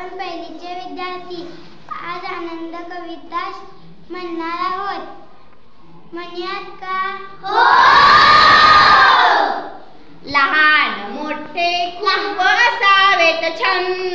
आपण पहिलीचे विद्यार्थी आज आनंद कविता म्हणणार आहोत. म्हणूयात का? हो. लहान मोठे खूप असावेत छंद,